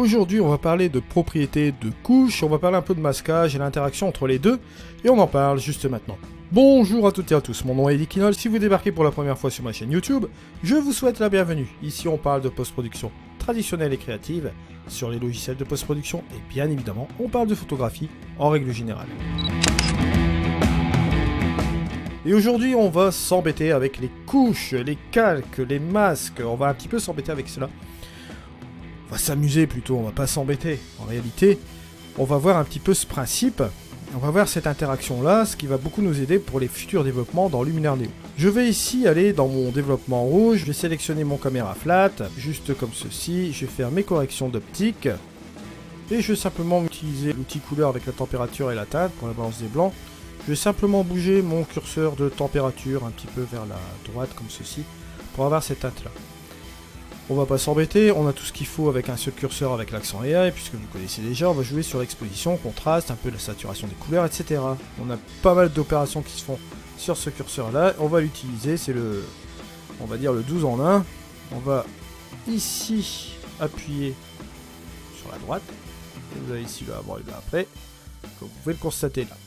Aujourd'hui, on va parler de propriétés de couches, on va parler un peu de masquage et l'interaction entre les deux, et on en parle juste maintenant. Bonjour à toutes et à tous, mon nom est Liquinol. Si vous débarquez pour la première fois sur ma chaîne YouTube, je vous souhaite la bienvenue. Ici, on parle de post-production traditionnelle et créative sur les logiciels de post-production, et bien évidemment, on parle de photographie en règle générale. Et aujourd'hui, on va s'embêter avec les couches, les calques, les masques, on va un petit peu s'embêter avec cela. On va s'amuser plutôt, on va pas s'embêter. En réalité, on va voir un petit peu ce principe, on va voir cette interaction-là, ce qui va beaucoup nous aider pour les futurs développements dans Luminaire Neo. Je vais ici aller dans mon développement rouge, je vais sélectionner mon caméra flat, juste comme ceci, je vais faire mes corrections d'optique, et je vais simplement utiliser l'outil couleur avec la température et la teinte pour la balance des blancs. Je vais simplement bouger mon curseur de température un petit peu vers la droite comme ceci, pour avoir cette teinte-là. On va pas s'embêter, on a tout ce qu'il faut avec un seul curseur avec l'accent AI, puisque vous connaissez déjà, on va jouer sur l'exposition, contraste, un peu la saturation des couleurs, etc. On a pas mal d'opérations qui se font sur ce curseur-là, on va l'utiliser, c'est le, on va dire le 12 en 1. On va ici appuyer sur la droite, et vous avez ici le avant et le après, comme vous pouvez le constater là.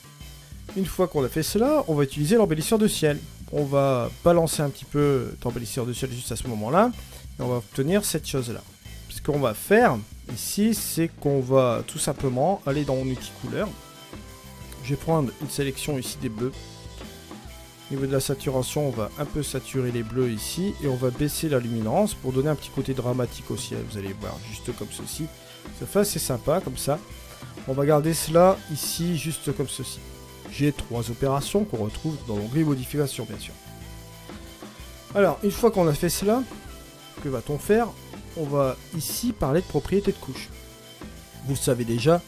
Une fois qu'on a fait cela, on va utiliser l'embellisseur de ciel. On va balancer un petit peu l'embellisseur de ciel juste à ce moment-là. Et on va obtenir cette chose-là. Ce qu'on va faire ici, c'est qu'on va tout simplement aller dans mon outil couleur. Je vais prendre une sélection ici des bleus. Au niveau de la saturation, on va un peu saturer les bleus ici. Et on va baisser la luminance pour donner un petit côté dramatique au ciel. Vous allez voir, juste comme ceci. Ça fait assez sympa, comme ça. On va garder cela ici, juste comme ceci. J'ai 3 opérations qu'on retrouve dans l'onglet modification, bien sûr. Alors, une fois qu'on a fait cela, que va-t-on faire? On va ici parler de propriétés de couche. Vous le savez déjà,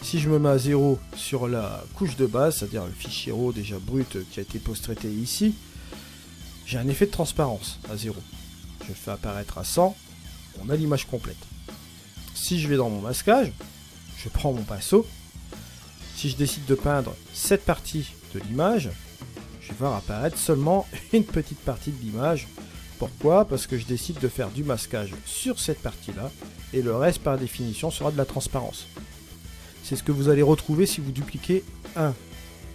si je me mets à 0 sur la couche de base, c'est-à-dire le fichier RAW déjà brut qui a été post-traité ici, j'ai un effet de transparence à 0. Je le fais apparaître à 100, on a l'image complète. Si je vais dans mon masquage, je prends mon pinceau. Si je décide de peindre cette partie de l'image, je vais voir apparaître seulement une petite partie de l'image. Pourquoi? Parce que je décide de faire du masquage sur cette partie-là, et le reste par définition sera de la transparence. C'est ce que vous allez retrouver si vous dupliquez un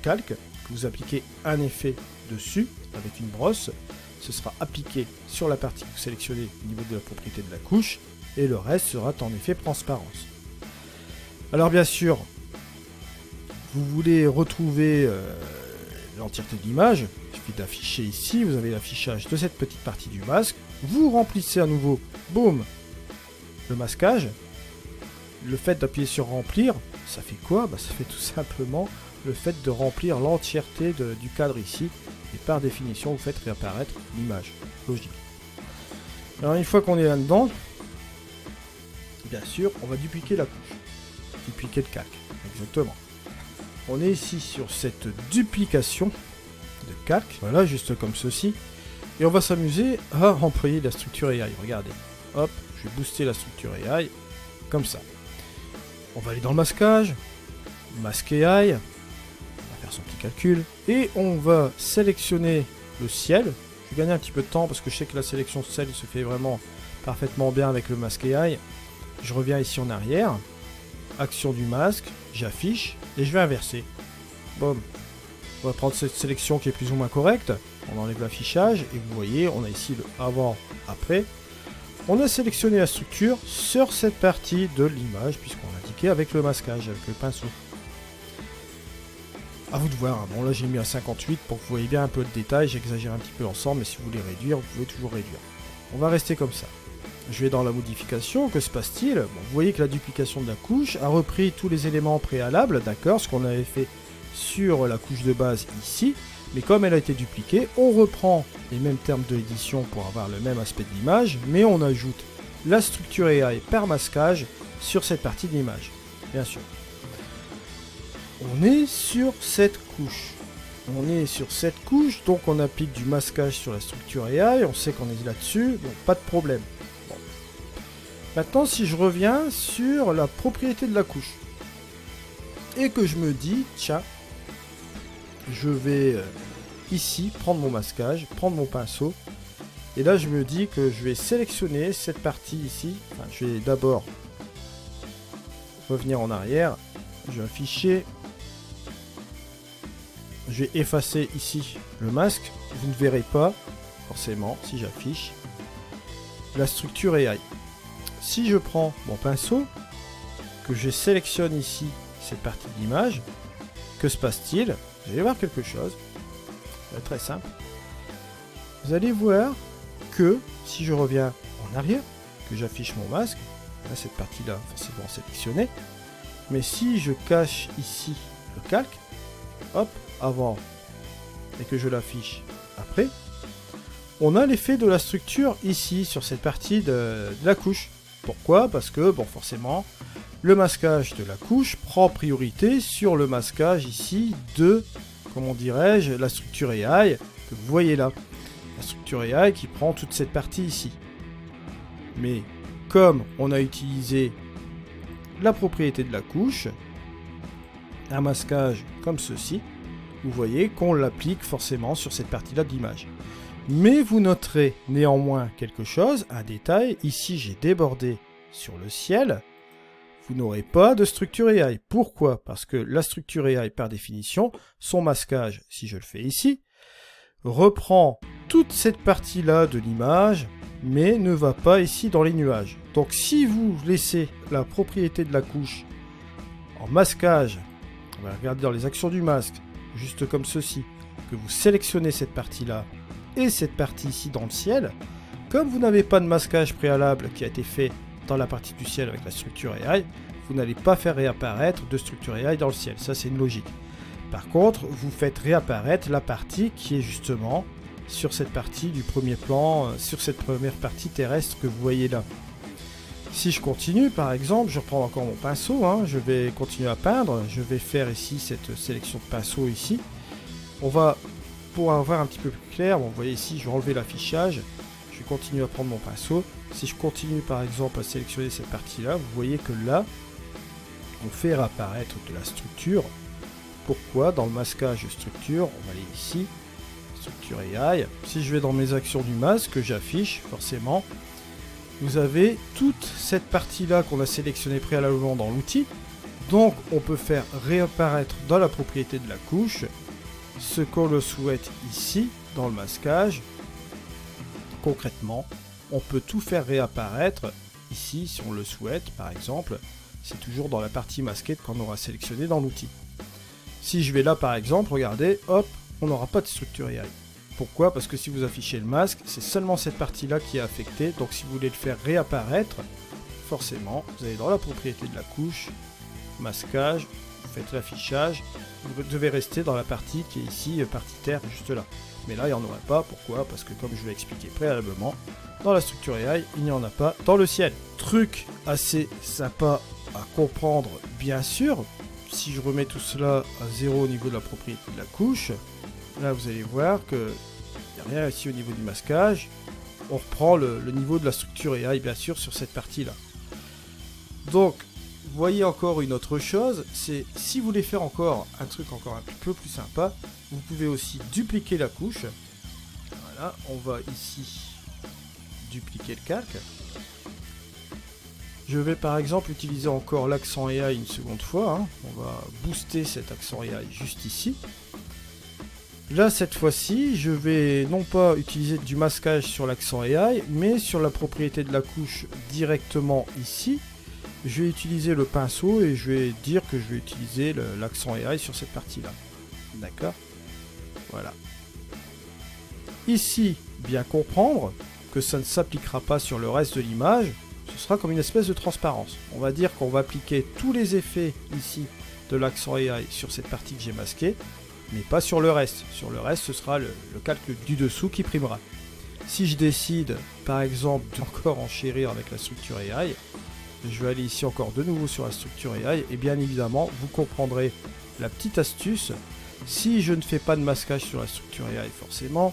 calque, que vous appliquez un effet dessus avec une brosse. Ce sera appliqué sur la partie que vous sélectionnez au niveau de la propriété de la couche, et le reste sera en effet transparence. Alors bien sûr, vous voulez retrouver l'entièreté de l'image, il suffit d'afficher ici, vous avez l'affichage de cette petite partie du masque, vous remplissez à nouveau, boum, le masquage. Le fait d'appuyer sur remplir, ça fait quoi? Ça fait tout simplement le fait de remplir l'entièreté du cadre ici, et par définition vous faites réapparaître l'image, logique. Alors une fois qu'on est là-dedans, bien sûr, on va dupliquer la couche, dupliquer le calque, exactement. On est ici sur cette duplication de calque, voilà, juste comme ceci. Et on va s'amuser à employer la structure AI. Regardez, hop, je vais booster la structure AI, comme ça. On va aller dans le masquage, masque AI, on va faire son petit calcul. Et on va sélectionner le ciel. Je vais gagner un petit peu de temps parce que je sais que la sélection de ciel se fait vraiment parfaitement bien avec le masque AI. Je reviens ici en arrière. Action du masque, j'affiche et je vais inverser. Boum. On va prendre cette sélection qui est plus ou moins correcte. On enlève l'affichage et vous voyez, on a ici le avant, après. On a sélectionné la structure sur cette partie de l'image puisqu'on l'a indiqué avec le masquage, avec le pinceau. A vous de voir. Bon là j'ai mis à 58 pour que vous voyez bien un peu de détail. J'exagère un petit peu l'ensemble, mais si vous voulez réduire, vous pouvez toujours réduire. On va rester comme ça. Je vais dans la modification, que se passe-t-il? Bon, vous voyez que la duplication de la couche a repris tous les éléments préalables, d'accord, ce qu'on avait fait sur la couche de base ici, mais comme elle a été dupliquée, on reprend les mêmes termes de l'édition pour avoir le même aspect de l'image, mais on ajoute la structure AI par masquage sur cette partie de l'image, bien sûr. On est sur cette couche. On est sur cette couche, donc on applique du masquage sur la structure AI, on sait qu'on est là-dessus, donc pas de problème. Maintenant, si je reviens sur la propriété de la couche, et que je me dis, tiens, je vais ici prendre mon masquage, prendre mon pinceau, et là je me dis que je vais sélectionner cette partie ici, enfin, je vais d'abord revenir en arrière. Je vais afficher. Je vais effacer ici le masque. Vous ne verrez pas, forcément, si j'affiche la structure AI. Si je prends mon pinceau, que je sélectionne ici cette partie de l'image, que se passe-t-il? Vous allez voir quelque chose. C'est très simple. Vous allez voir que si je reviens en arrière, que j'affiche mon masque, là, cette partie-là, forcément sélectionnée, mais si je cache ici le calque, hop, avant, et que je l'affiche après, on a l'effet de la structure ici, sur cette partie de la couche. Pourquoi? Parce que, bon, forcément, le masquage de la couche prend priorité sur le masquage ici de, comment dirais-je, la structure AI, que vous voyez là. La structure AI qui prend toute cette partie ici. Mais, comme on a utilisé la propriété de la couche, un masquage comme ceci, vous voyez qu'on l'applique forcément sur cette partie-là de l'image. Mais vous noterez néanmoins quelque chose, un détail. Ici, j'ai débordé sur le ciel. Vous n'aurez pas de structure AI. Pourquoi? Parce que la structure AI, par définition, son masquage, si je le fais ici, reprend toute cette partie-là de l'image, mais ne va pas ici dans les nuages. Donc, si vous laissez la propriété de la couche en masquage, on va regarder dans les actions du masque, juste comme ceci, que vous sélectionnez cette partie-là, et cette partie ici dans le ciel, comme vous n'avez pas de masquage préalable qui a été fait dans la partie du ciel avec la structure AI, vous n'allez pas faire réapparaître de structure AI dans le ciel. Ça, c'est une logique. Par contre, vous faites réapparaître la partie qui est justement sur cette partie du premier plan, sur cette première partie terrestre que vous voyez là. Si je continue, par exemple, je reprends encore mon pinceau, hein, je vais continuer à peindre, je vais faire ici cette sélection de pinceaux ici. On va, pour avoir un petit peu plus clair, bon, vous voyez ici, je vais enlever l'affichage, je vais continuer à prendre mon pinceau. Si je continue par exemple à sélectionner cette partie-là, vous voyez que là, on fait réapparaître de la structure. Pourquoi? Dans le masquage structure, on va aller ici, structure AI. Si je vais dans mes actions du masque, j'affiche forcément. Vous avez toute cette partie-là qu'on a sélectionnée préalablement dans l'outil. Donc, on peut faire réapparaître dans la propriété de la couche ce qu'on le souhaite ici, dans le masquage. Concrètement, on peut tout faire réapparaître ici, si on le souhaite, par exemple. C'est toujours dans la partie masquée qu'on aura sélectionné dans l'outil. Si je vais là, par exemple, regardez, hop, on n'aura pas de structure AI. Pourquoi? Parce que si vous affichez le masque, c'est seulement cette partie-là qui est affectée. Donc si vous voulez le faire réapparaître, forcément, vous allez dans la propriété de la couche, masquage, vous faites l'affichage, vous devez rester dans la partie qui est ici, partie terre, juste là. Mais là, il n'y en aurait pas. Pourquoi? Parce que comme je l'ai expliqué préalablement, dans la structure AI, il n'y en a pas dans le ciel. Truc assez sympa à comprendre, bien sûr. Si je remets tout cela à 0 au niveau de la propriété de la couche, là vous allez voir que il n'y a rien ici au niveau du masquage. On reprend le niveau de la structure AI bien sûr sur cette partie là. Donc vous voyez encore une autre chose, c'est si vous voulez faire encore un truc encore un petit peu plus sympa, vous pouvez aussi dupliquer la couche. Voilà, on va ici dupliquer le calque. Je vais par exemple utiliser encore l'accent AI une seconde fois. Hein. On va booster cet accent AI juste ici. Là, cette fois-ci, je vais non pas utiliser du masquage sur l'accent AI, mais sur la propriété de la couche directement ici. Je vais utiliser le pinceau et je vais dire que je vais utiliser l'accent AI sur cette partie-là. D'accord? Voilà. Ici, bien comprendre que ça ne s'appliquera pas sur le reste de l'image. Ce sera comme une espèce de transparence. On va dire qu'on va appliquer tous les effets ici de l'accent AI sur cette partie que j'ai masquée, mais pas sur le reste. Sur le reste, ce sera le calque du dessous qui primera. Si je décide, par exemple, d'encore enchérir avec la structure AI, je vais aller ici encore de nouveau sur la structure AI, et bien évidemment, vous comprendrez la petite astuce. Si je ne fais pas de masquage sur la structure AI, forcément,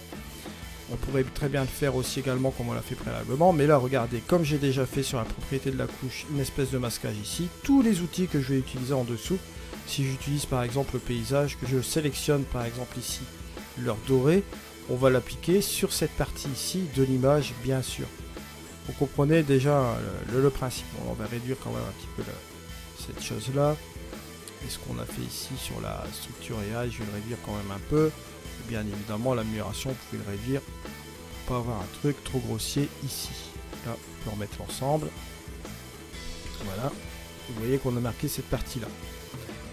on pourrait très bien le faire aussi également comme on l'a fait préalablement. Mais là, regardez, comme j'ai déjà fait sur la propriété de la couche, une espèce de masquage ici. Tous les outils que je vais utiliser en dessous, si j'utilise par exemple le paysage, que je sélectionne par exemple ici, l'heure dorée, on va l'appliquer sur cette partie ici de l'image, bien sûr. Vous comprenez déjà le principe. Bon, on va réduire quand même un petit peu cette chose-là. Et ce qu'on a fait ici sur la structure AI, je vais le réduire quand même un peu. Et bien évidemment, l'amélioration, vous pouvez le réduire pour pas avoir un truc trop grossier ici. Là, on peut remettre l'ensemble. Voilà. Vous voyez qu'on a marqué cette partie-là.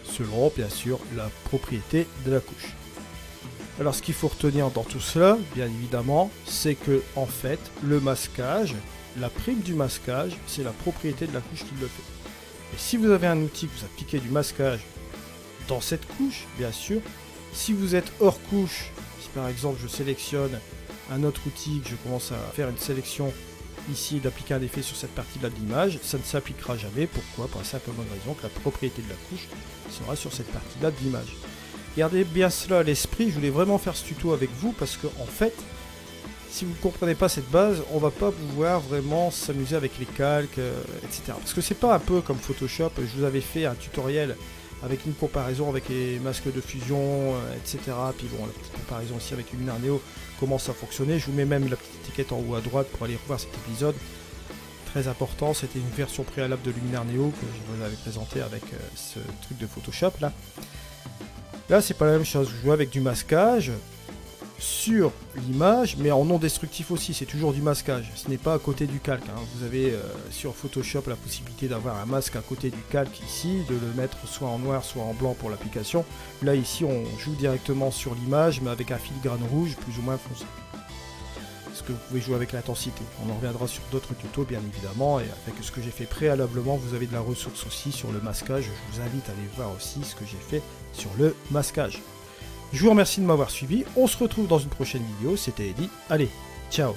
Selon, bien sûr, la propriété de la couche. Alors, ce qu'il faut retenir dans tout cela, bien évidemment, c'est que, en fait, le masquage, la prime du masquage, c'est la propriété de la couche qui le fait. Et si vous avez un outil que vous appliquez du masquage dans cette couche, bien sûr, si vous êtes hors couche, si par exemple je sélectionne un autre outil, que je commence à faire une sélection ici d'appliquer un effet sur cette partie-là de l'image, ça ne s'appliquera jamais. Pourquoi? Pour la simple bonne raison que la propriété de la couche sera sur cette partie-là de l'image. Gardez bien cela à l'esprit, je voulais vraiment faire ce tuto avec vous parce que en fait, si vous ne comprenez pas cette base, on va pas pouvoir vraiment s'amuser avec les calques, etc. Parce que c'est pas un peu comme Photoshop, je vous avais fait un tutoriel avec une comparaison avec les masques de fusion, etc. Puis bon, la petite comparaison aussi avec Luminar Neo, comment ça fonctionnait. Je vous mets même la petite étiquette en haut à droite pour aller revoir cet épisode. Très important, c'était une version préalable de Luminar Neo que je vous avais présenté avec ce truc de Photoshop là. Là, c'est pas la même chose, je joue avec du masquage sur l'image, mais en non destructif aussi, c'est toujours du masquage, ce n'est pas à côté du calque, hein. Vous avez sur Photoshop la possibilité d'avoir un masque à côté du calque ici, de le mettre soit en noir, soit en blanc pour l'application. Là, ici, on joue directement sur l'image, mais avec un filigrane rouge plus ou moins foncé. Parce que vous pouvez jouer avec l'intensité. On en reviendra sur d'autres tutos, bien évidemment, et avec ce que j'ai fait préalablement, vous avez de la ressource aussi sur le masquage. Je vous invite à aller voir aussi ce que j'ai fait sur le masquage. Je vous remercie de m'avoir suivi, on se retrouve dans une prochaine vidéo, c'était Eddy, allez, ciao!